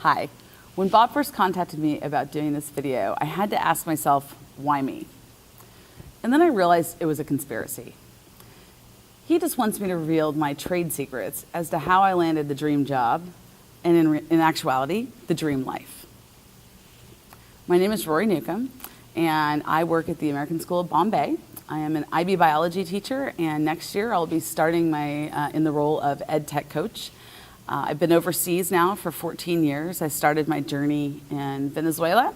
Hi. When Bob first contacted me about doing this video, I had to ask myself, why me? And then I realized it was a conspiracy. He just wants me to reveal my trade secrets as to how I landed the dream job and in actuality, the dream life. My name is Rory Newcomb, and I work at the American School of Bombay. I am an IB biology teacher, and next year I'll be starting in the role of ed tech coach. I've been overseas now for 14 years. I started my journey in Venezuela,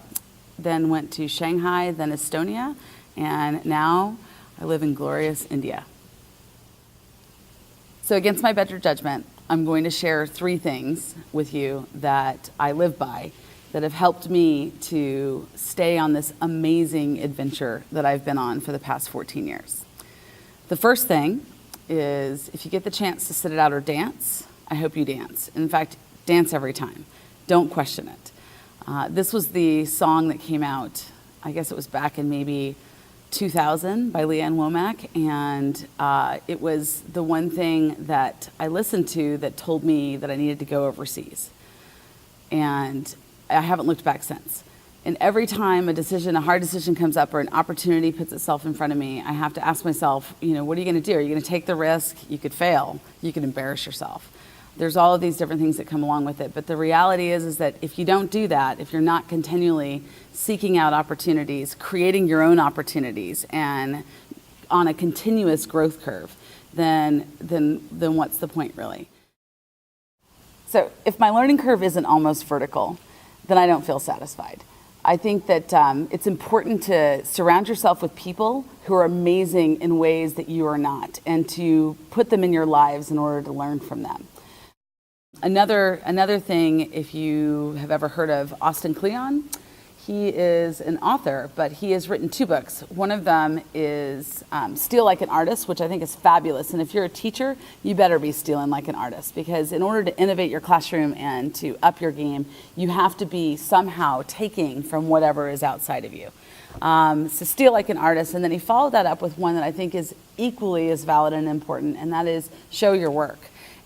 then went to Shanghai, then Estonia, and now I live in glorious India. So against my better judgment, I'm going to share 3 things with you that I live by that have helped me to stay on this amazing adventure that I've been on for the past 14 years. The first thing is, if you get the chance to sit it out or dance, I hope you dance. In fact, dance every time. Don't question it. This was the song that came out, I guess it was back in maybe 2000 by Leanne Womack, and it was the one thing that I listened to that told me that I needed to go overseas. And I haven't looked back since. And every time a hard decision comes up or an opportunity puts itself in front of me, I have to ask myself, what are you going to do? Are you going to take the risk? You could fail. You could embarrass yourself. There's all of these different things that come along with it. But the reality is that if you don't do that, if you're not continually seeking out opportunities, creating your own opportunities, and on a continuous growth curve, then what's the point, really? So if my learning curve isn't almost vertical, then I don't feel satisfied. I think that it's important to surround yourself with people who are amazing in ways that you are not, and to put them in your lives in order to learn from them. Another thing, if you have ever heard of Austin Kleon, he is an author, but he has written 2 books. One of them is Steal Like an Artist, which I think is fabulous. And if you're a teacher, you better be stealing like an artist, because in order to innovate your classroom and to up your game, you have to be somehow taking from whatever is outside of you. So steal like an artist. And then he followed that up with one that I think is equally as valid and important, and that is show your work.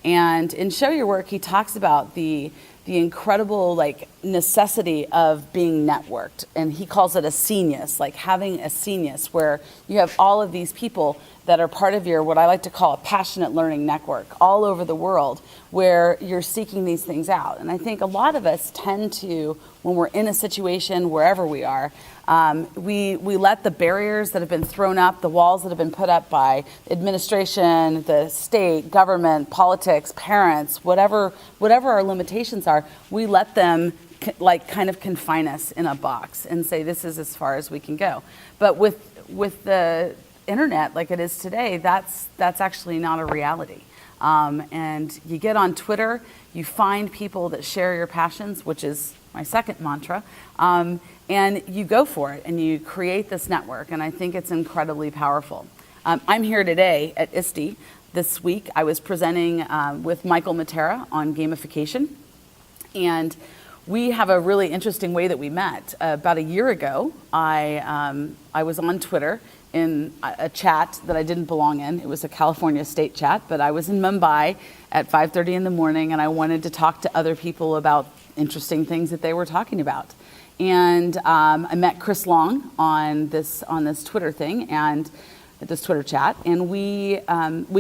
And in Show Your Work, he talks about the incredible necessity of being networked. And he calls it a scenius, like having a scenius, where you have all of these people that are part of your, what I like to call, a passionate learning network all over the world, where you're seeking these things out. And I think a lot of us tend to, when we're in a situation, wherever we are, we let the barriers that have been thrown up, the walls that have been put up by administration, the state, government, politics, parents, whatever our limitations are, we let them kind of confine us in a box and say this is as far as we can go. But with the internet like it is today, that's actually not a reality. And you get on Twitter, you find people that share your passions, which is my second mantra, and you go for it and you create this network, and I think it's incredibly powerful. I'm here today at ISTE. This week I was presenting with Michael Matera on gamification, and we have a really interesting way that we met. About a year ago, I was on Twitter in a chat that I didn't belong in. It was a California state chat, but I was in Mumbai at 5:30 in the morning, and I wanted to talk to other people about interesting things that they were talking about. And I met Chris Long on this Twitter thing, and this Twitter chat, and we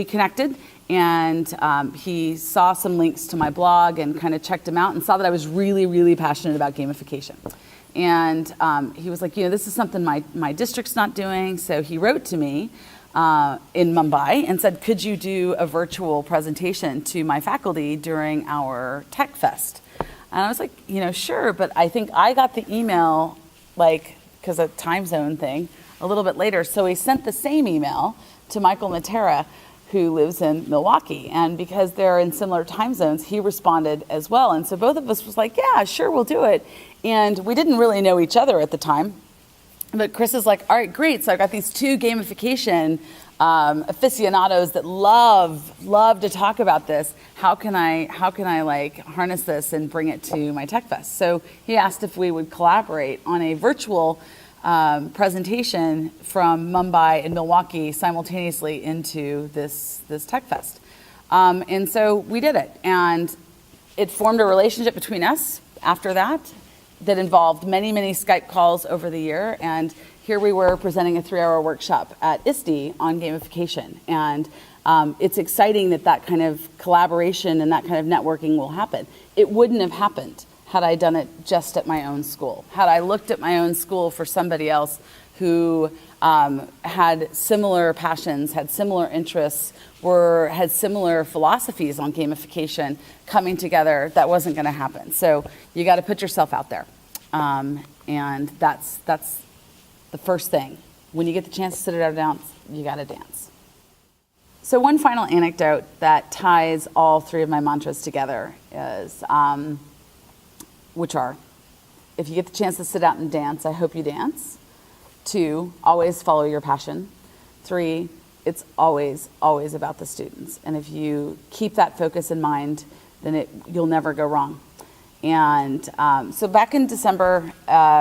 connected, and he saw some links to my blog and kind of checked them out and saw that I was really, really passionate about gamification. And he was like, this is something my district's not doing. So he wrote to me in Mumbai and said, could you do a virtual presentation to my faculty during our Tech Fest? And I was like, sure, but I think I got the email, because of time zone thing, a little bit later. So he sent the same email to Michael Matera, who lives in Milwaukee. And because they're in similar time zones, he responded as well. And so both of us was like, yeah, sure, we'll do it. And we didn't really know each other at the time. But Chris is like, all right, great. So I got these 2 gamification aficionados that love to talk about this. How can I harness this and bring it to my Tech Fest? So he asked if we would collaborate on a virtual presentation from Mumbai and Milwaukee simultaneously into this Tech Fest. And so we did it, and it formed a relationship between us after that involved many, many Skype calls over the year. And here we were presenting a 3-hour workshop at ISTE on gamification. And it's exciting that kind of collaboration and that kind of networking will happen. It wouldn't have happened had I done it just at my own school. Had I looked at my own school for somebody else who had similar passions, had similar interests, had similar philosophies on gamification coming together, that wasn't going to happen. So you got to put yourself out there. And that's the first thing. When you get the chance to sit at a dance, you got to dance. So one final anecdote that ties all 3 of my mantras together is, which are, if you get the chance to sit out and dance, I hope you dance. 2, always follow your passion. 3, it's always, always about the students. And if you keep that focus in mind, then you'll never go wrong. And so back in December,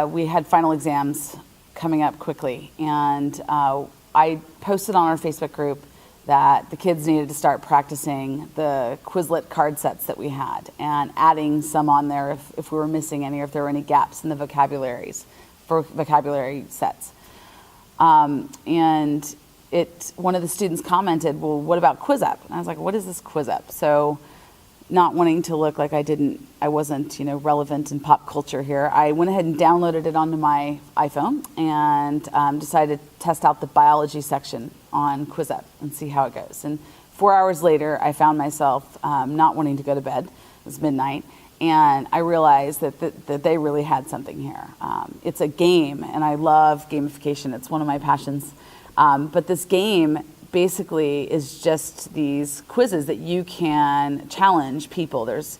we had final exams coming up quickly. And I posted on our Facebook group that the kids needed to start practicing the Quizlet card sets that we had and adding some on there if we were missing any or if there were any gaps in the vocabulary sets. And one of the students commented, well, what about QuizUp? And I was like, what is this QuizUp? So not wanting to look like I wasn't, relevant in pop culture here, I went ahead and downloaded it onto my iPhone and decided to test out the biology section on QuizUp and see how it goes. And 4 hours later, I found myself not wanting to go to bed. It was midnight. And I realized that they really had something here. It's a game, and I love gamification. It's one of my passions. But this game basically is just these quizzes that you can challenge people. There's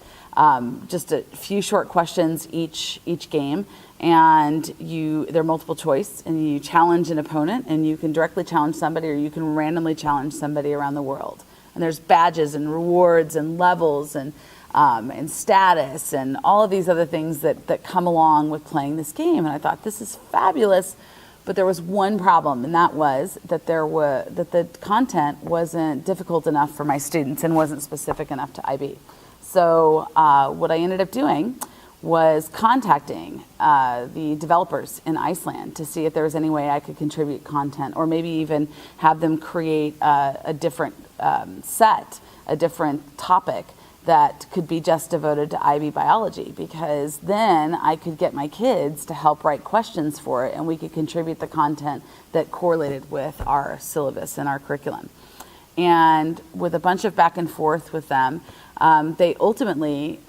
just a few short questions each game, and they're multiple choice, and you challenge an opponent, and you can directly challenge somebody, or you can randomly challenge somebody around the world. And there's badges and rewards and levels and status and all of these other things that come along with playing this game. And I thought, this is fabulous. But there was one problem, and that was that the content wasn't difficult enough for my students and wasn't specific enough to IB. So what I ended up doing was contacting the developers in Iceland to see if there was any way I could contribute content, or maybe even have them create a different set, a different topic that could be just devoted to IB biology, because then I could get my kids to help write questions for it, and we could contribute the content that correlated with our syllabus and our curriculum. And with a bunch of back and forth with them, they ultimately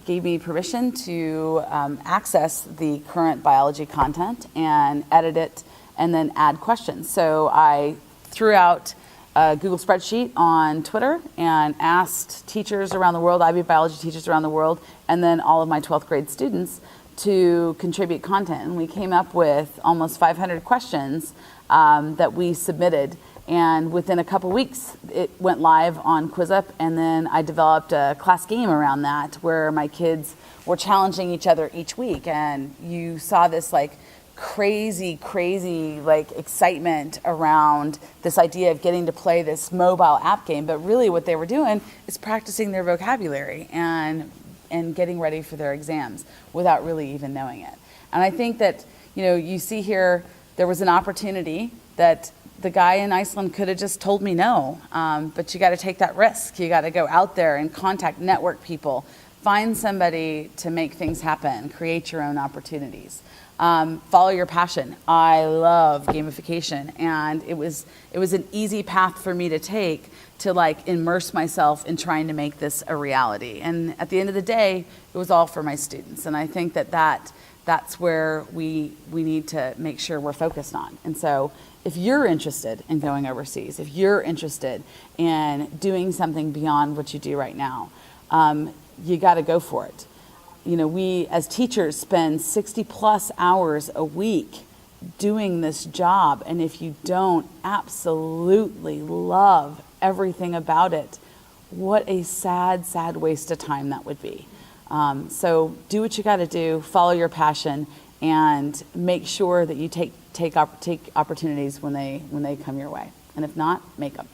gave me permission to access the current biology content and edit it and then add questions. So I threw out a Google spreadsheet on Twitter and asked teachers around the world, IB biology teachers around the world, and then all of my 12th grade students to contribute content. And we came up with almost 500 questions that we submitted. And within a couple weeks, it went live on QuizUp, and then I developed a class game around that where my kids were challenging each other each week. And you saw this crazy excitement around this idea of getting to play this mobile app game. But really what they were doing is practicing their vocabulary and getting ready for their exams without really even knowing it. And I think that, you see here, there was an opportunity that the guy in Iceland could have just told me no, but you got to take that risk. You got to go out there and contact, network people, find somebody to make things happen, create your own opportunities. Follow your passion. I love gamification, and it was an easy path for me to take to immerse myself in trying to make this a reality. And at the end of the day, it was all for my students. And I think that's where we need to make sure we're focused on. And so if you're interested in going overseas, if you're interested in doing something beyond what you do right now, you got to go for it. We as teachers spend 60 plus hours a week doing this job. And if you don't absolutely love everything about it, what a sad, sad waste of time that would be. So do what you got to do, follow your passion, and make sure that you take opportunities when they come your way. And if not, make them.